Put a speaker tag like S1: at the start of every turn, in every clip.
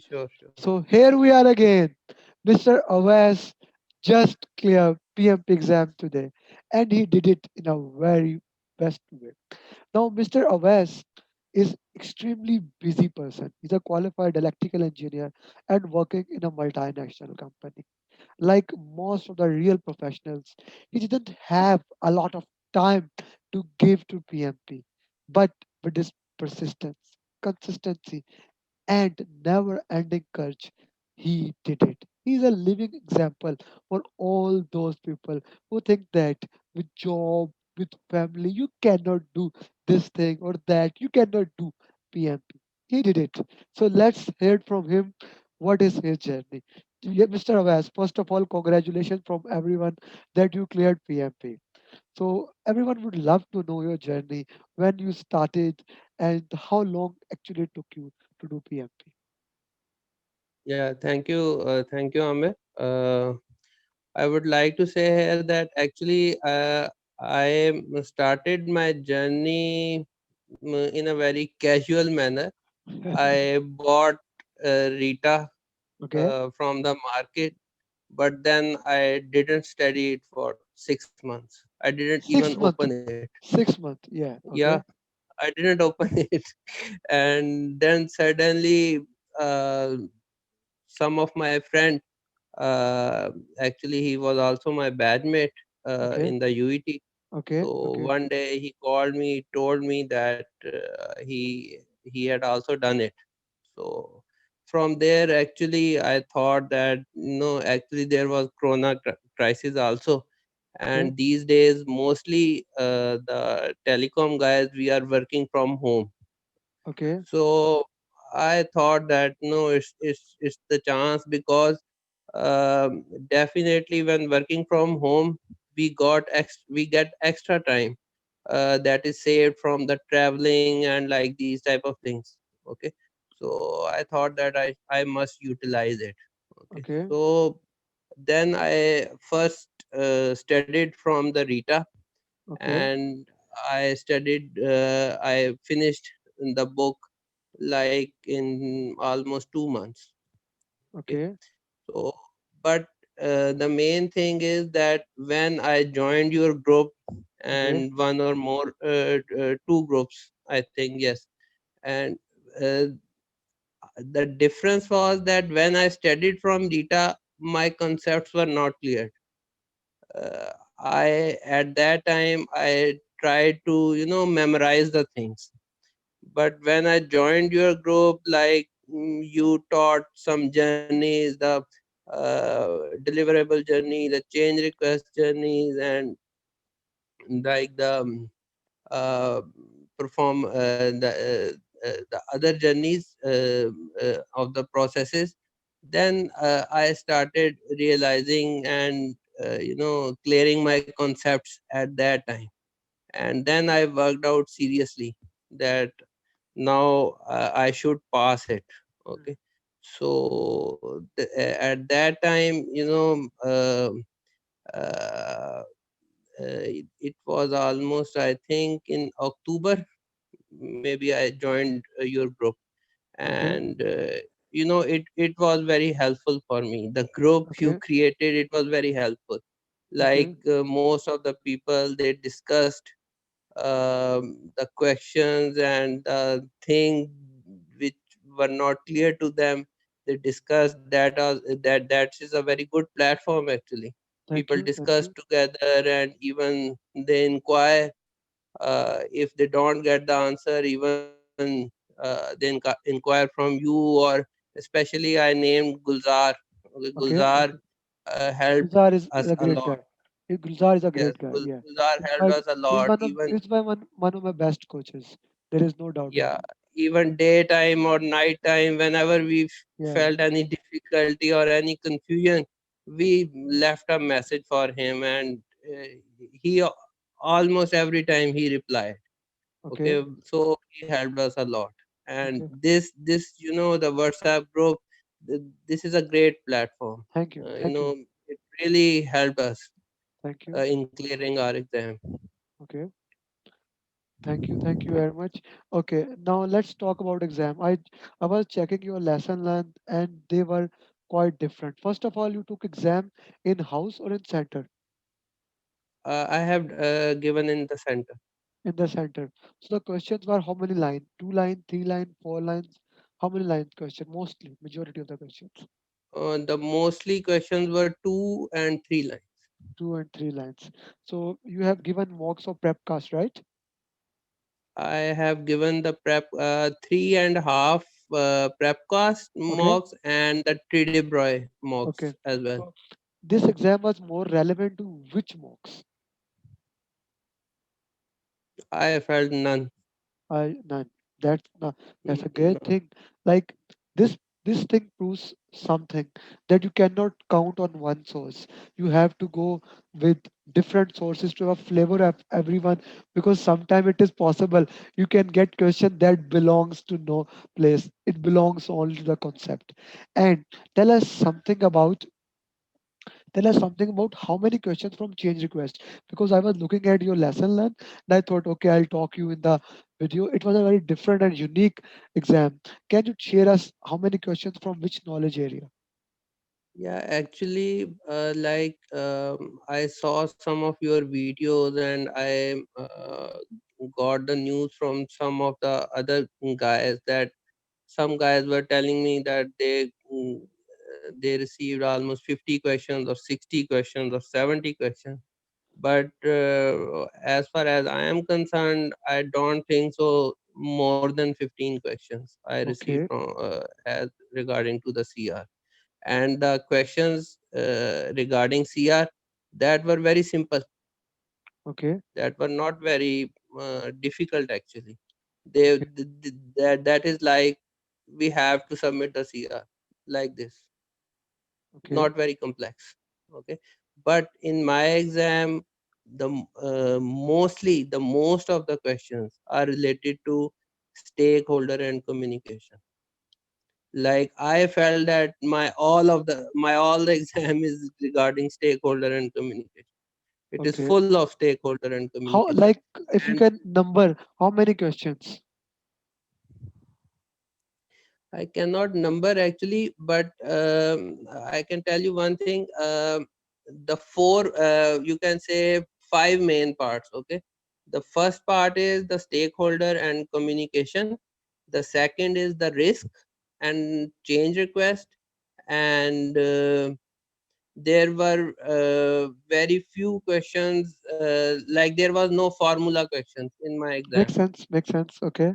S1: Sure, sure.
S2: So here we are again. Mr. Awais just cleared PMP exam today, and he did it in a very best way. Now, Mr. Awais is extremely busy person. He's a qualified electrical engineer and working in a multinational company. Like most of the real professionals, he didn't have a lot of time to give to PMP, but with his persistence, consistency, and never ending courage, he did it. He's a living example for all those people who think that with job, with family, you cannot do this thing or that, you cannot do PMP. He did it. So let's hear from him what is his journey. Yeah, Mr. Avas, first of all, congratulations from everyone that you cleared PMP. So everyone would love to know your journey, when you started, and how long actually it took you to do PMP.
S1: Yeah, thank you, Amir. I would like to say here that actually I started my journey in a very casual manner. I bought Rita
S2: Okay,
S1: from the market, but then I didn't study it for 6 months. I didn't even
S2: 6 months.
S1: open it.
S2: 6 months. Yeah.
S1: Yeah,
S2: Okay.
S1: I didn't open it, and then suddenly uh, some of my friend, uh, actually he was also my batchmate
S2: Okay.
S1: in the UET.
S2: Okay.
S1: So
S2: Okay.
S1: one day he called me, told me that he had also done it. So from there, actually, I thought that no, actually there was Corona crisis also,
S2: Okay.
S1: and these days mostly the telecom guys we are working from home.
S2: Okay.
S1: So I thought that no, it's the chance because definitely when working from home we get extra time that is saved from the traveling and like these type of things. Okay, so I thought that I must utilize it. Okay,
S2: Okay.
S1: so then I first studied from the Rita,
S2: Okay.
S1: and I finished the book like in almost 2 months. Okay,
S2: Okay.
S1: so but the main thing is that when I joined your group
S2: Okay.
S1: and one or more two groups, I think, yes, and uh, the difference was that when I studied from Rita, my concepts were not clear. I at that time I tried to memorize the things, but when I joined your group, like you taught some journeys, the deliverable journey, the change request journeys, and like the uh, perform the other journeys of the processes. Then I started realizing and clearing my concepts at that time, and then I worked out seriously that now I should pass it. Okay, so at that time, uh, it was almost, I think, in October. Maybe I joined your group,
S2: Okay.
S1: and it was very helpful for me. The group you
S2: Okay.
S1: created, it was very helpful. Like
S2: Okay.
S1: most of the people, they discussed the questions and the thing which were not clear to them. They discussed that. That is a very good platform actually.
S2: Thank
S1: People
S2: you. Thank
S1: discuss
S2: you.
S1: together, and even they inquire. If they don't get the answer, even inquire from you, or especially I named Gulzar. Okay,
S2: Okay.
S1: Gulzar
S2: Okay.
S1: helped
S2: Gulzar is
S1: us
S2: a
S1: a
S2: great
S1: lot.
S2: guy. Gulzar is a
S1: Yes,
S2: great guy. Yeah.
S1: Gulzar
S2: In
S1: helped
S2: fact,
S1: us a lot. Even
S2: one of my best coaches. There is no doubt in
S1: yeah,
S2: it.
S1: even daytime or nighttime, whenever we
S2: Yeah.
S1: felt any difficulty or any confusion, we left a message for him, and he almost every time he replied.
S2: Okay.
S1: Okay, so he helped us a lot. And
S2: Okay.
S1: this the WhatsApp group, this is a great platform.
S2: Thank you. Thank you.
S1: It really helped us
S2: Thank you.
S1: in clearing our exam.
S2: Okay. Thank you very much. Okay, now let's talk about exam. I was checking your lesson length and they were quite different. First of all, you took exam in house or in center?
S1: I have given in the center.
S2: In the center. So the questions were how many lines? Two line, three line, four lines? How many lines question? Mostly, majority of the questions.
S1: The mostly questions were 2 and 3 lines.
S2: Two and three lines. So you have given mocks of prep cast, right?
S1: I have given the prep 3.5 prep cost
S2: Okay.
S1: mocks and the Tridibroy mocks
S2: Okay.
S1: as well.
S2: So this exam was more relevant to which mocks?
S1: I felt none.
S2: None. That's not, that's a great
S1: No.
S2: thing. Like this this thing proves something that you cannot count on one source. You have to go with different sources to have flavor of everyone, because sometimes it is possible you can get question that belongs to no place. It belongs only to the concept. And tell us something about tell us something about how many questions from change request, because I was looking at your lesson learn and I thought, okay, I'll talk you in the video. It was a very different and unique exam. Can you share us how many questions from which knowledge area?
S1: Yeah, actually, I saw some of your videos and I got the news from some of the other guys that some guys were telling me that they received almost 50 questions or 60 questions or 70 questions. But as far as I am concerned, I don't think so. More than 15 questions I received
S2: Okay.
S1: from as regarding to the CR, and the questions regarding CR, that were very simple,
S2: Okay.
S1: that were not very difficult actually. They
S2: Okay.
S1: that is like we have to submit the CR like this,
S2: Okay.
S1: not very complex. Okay, but in my exam, mostly the most of the questions are related to stakeholder and communication. Like I felt that my all the exam is regarding stakeholder and communication. It is
S2: Okay.
S1: full of stakeholder and
S2: How,
S1: communication.
S2: like, if you
S1: And
S2: can number how many questions?
S1: I cannot number actually, but I can tell you one thing. The four, you can say five main parts. Okay. The first part is the stakeholder and communication. The second is the risk and change request. And there were very few questions, like there was no formula questions in my exam.
S2: Makes sense. Makes sense. Okay.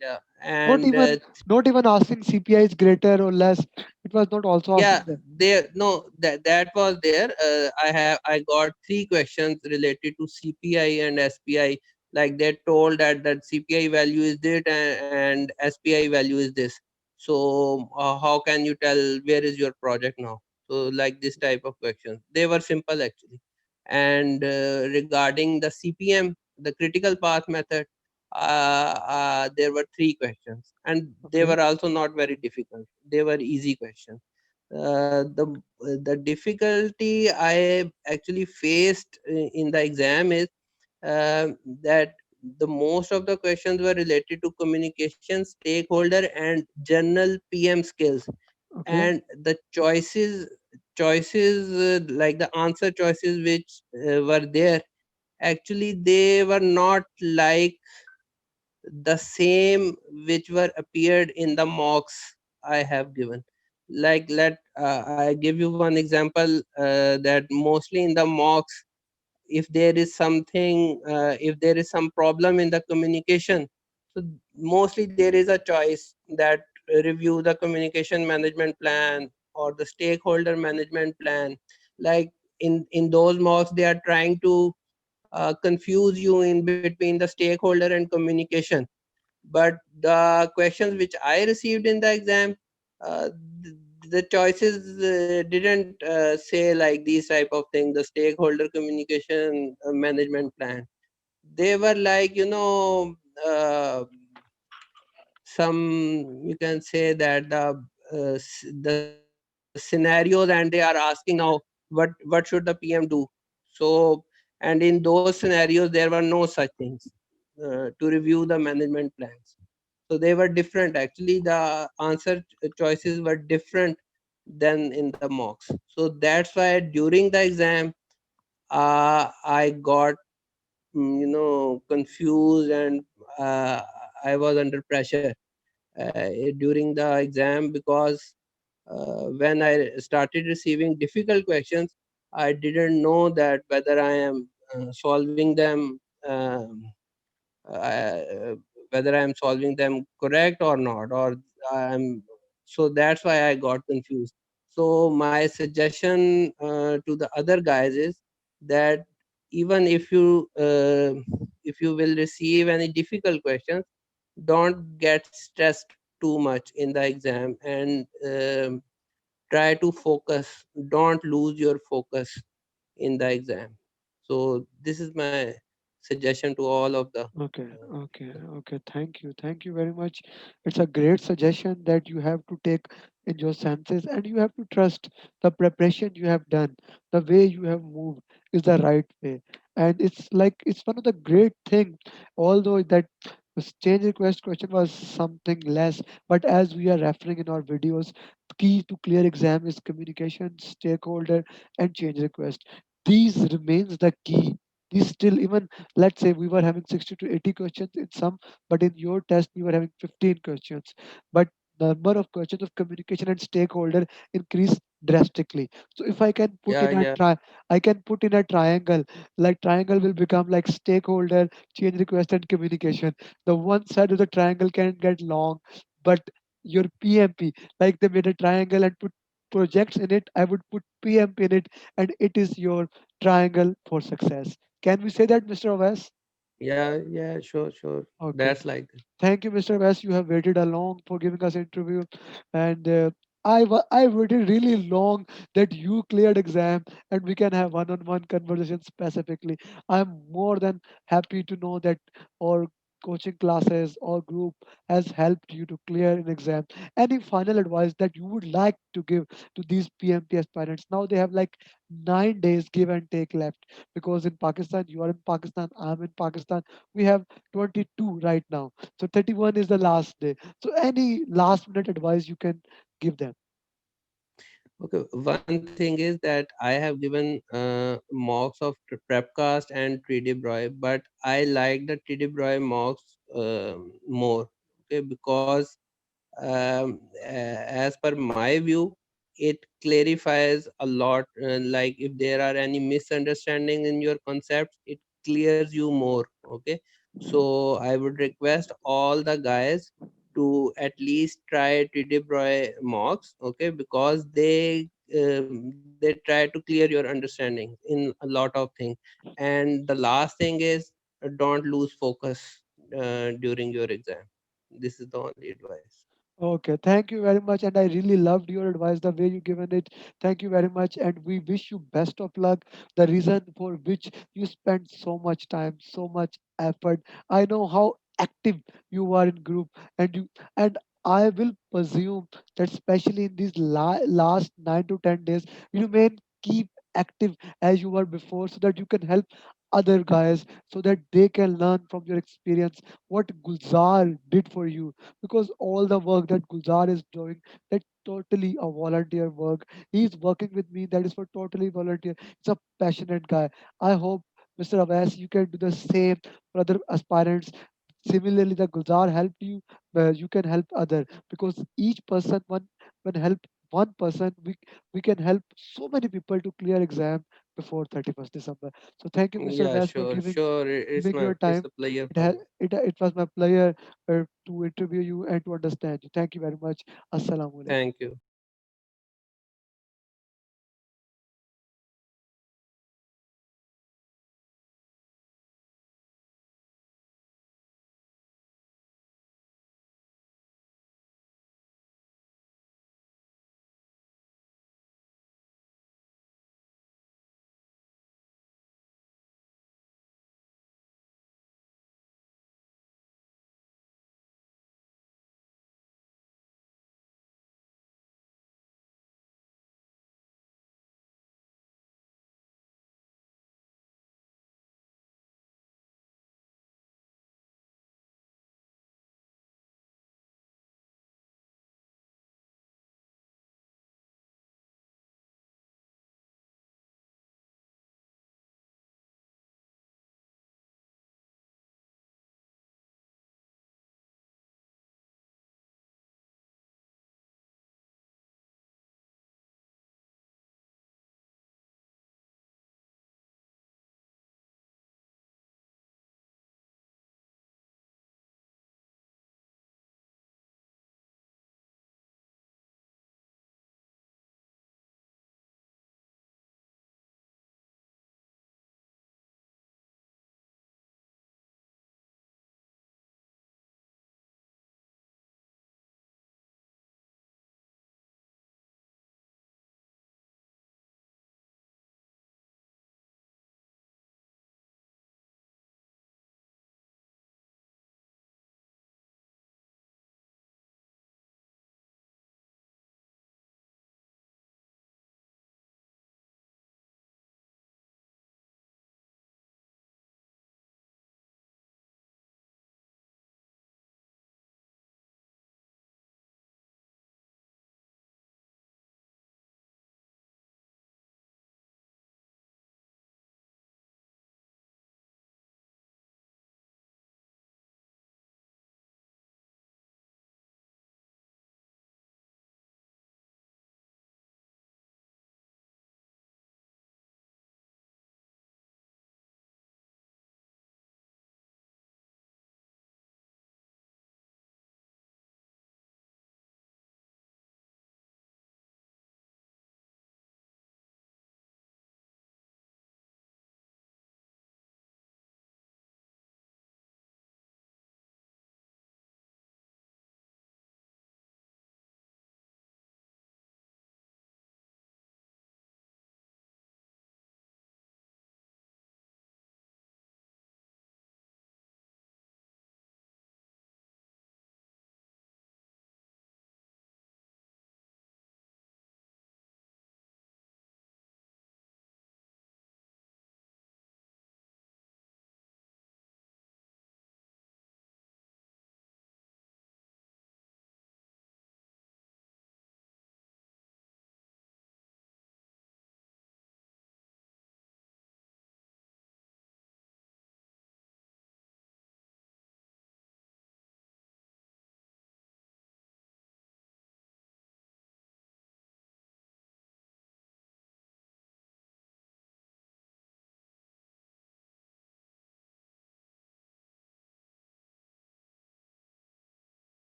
S1: Yeah.
S2: Not
S1: And
S2: even not even asking CPI is greater or less. It was not also
S1: yeah,
S2: asking that.
S1: there no that was there. I got three questions related to CPI and SPI. Like they told that CPI value is this and SPI value is this. So how can you tell where is your project now? So like this type of questions. They were simple actually. And regarding the CPM, the critical path method, there were three questions, and they
S2: Okay.
S1: were also not very difficult. They were easy questions. The difficulty I actually faced in the exam is uh, that the most of the questions were related to communication, stakeholder, and general PM skills.
S2: Okay.
S1: And the choices like the answer choices which were there, actually they were not like the same which were appeared in the mocks I have given. Like let I give you one example, that mostly in the mocks, if there is something, if there is some problem in the communication, so mostly there is a choice that review the communication management plan or the stakeholder management plan. Like in those mocks, they are trying to confuse you in between the stakeholder and communication. But the questions which I received in the exam, uh, th- the choices didn't say like these type of things, the stakeholder communication management plan. They were like, some, you can say that the scenarios, and they are asking now what should the PM do. So, and in those scenarios there were no such things. to review the management plans. So they were different. Actually, the answer choices were different than in the mocks. So that's why during the exam, I got confused, and uh, I was under pressure during the exam, because when I started receiving difficult questions, I didn't know that whether I am solving them, uh, whether I am solving them correct or not, or I'm. So that's why I got confused. So my suggestion to the other guys is that even if you will receive any difficult questions, don't get stressed too much in the exam, and try to focus. Don't lose your focus in the exam. So this is my suggestion to all of the
S2: Okay, okay. Thank you very much. It's a great suggestion that you have to take in your senses, and you have to trust the preparation you have done. The way you have moved is the right way, and it's like it's one of the great thing. Although that change request question was something less, but as we are referring in our videos, key to clear exam is communication, stakeholder, and change request. These remains the key. These still even, let's say we were having 60 to 80 questions in some, but in your test we were having 15 questions, but the number of questions of communication and stakeholder increased drastically. So if I can put
S1: yeah,
S2: in a
S1: yeah,
S2: I can put in a triangle, like triangle will become like stakeholder, change request, and communication. The one side of the triangle can get long, but your PMP, like they made a triangle and put projects in it, I would put PMP in it, and it is your triangle for success. Can we say that, Mr. Awais?
S1: yeah, yeah, sure, sure.
S2: Okay.
S1: That's like
S2: Thank you, Mr. West. You have waited a long for giving us interview, and I waited really long that you cleared exam and we can have one-on-one conversation specifically. I'm more than happy to know that our coaching classes or group has helped you to clear an exam. Any final advice that you would like to give to these PMP aspirants? Now they have like 9 days give and take left, because in Pakistan, you are in Pakistan, I'm in Pakistan. We have 22 right now, so 31 is the last day. So any last minute advice you can give them?
S1: okay. One thing is that I have given mocks of Prepcast and 3D Broy, but I like the 3D Broy mocks more. Okay, because as per my view, it clarifies a lot. Like if there are any misunderstanding in your concepts, it clears you more. Okay, so I would request all the guys to at least try TDBroy mocks. Okay, because they try to clear your understanding in a lot of things. And the last thing is, don't lose focus during your exam. This is the only advice.
S2: Okay, thank you very much. And I really loved your advice, the way you given it. Thank you very much. And we wish you best of luck. The reason for which you spend so much time, so much effort. I know how active you are in group, and I will presume that especially in these last 9 to 10 days, you may keep active as you were before, so that you can help other guys, so that they can learn from your experience what Gulzar did for you, because all the work that Gulzar is doing, that's totally a volunteer work. He's working with me, that is for totally volunteer. He's a passionate guy. I hope, Mr. Abbas, you can do the same for other aspirants. Similarly, the Gulzar helped you, you can help other, because each person, one when help one person, we can help so many people to clear exam before 31st December. So thank you, Mr.
S1: Yeah,
S2: Abbas, for
S1: sure, sure.
S2: giving your
S1: It's
S2: time.
S1: a pleasure
S2: It
S1: for
S2: has
S1: me.
S2: it was my pleasure to interview you and to understand you. Thank you very much. Assalamu alaikum.
S1: Thank you.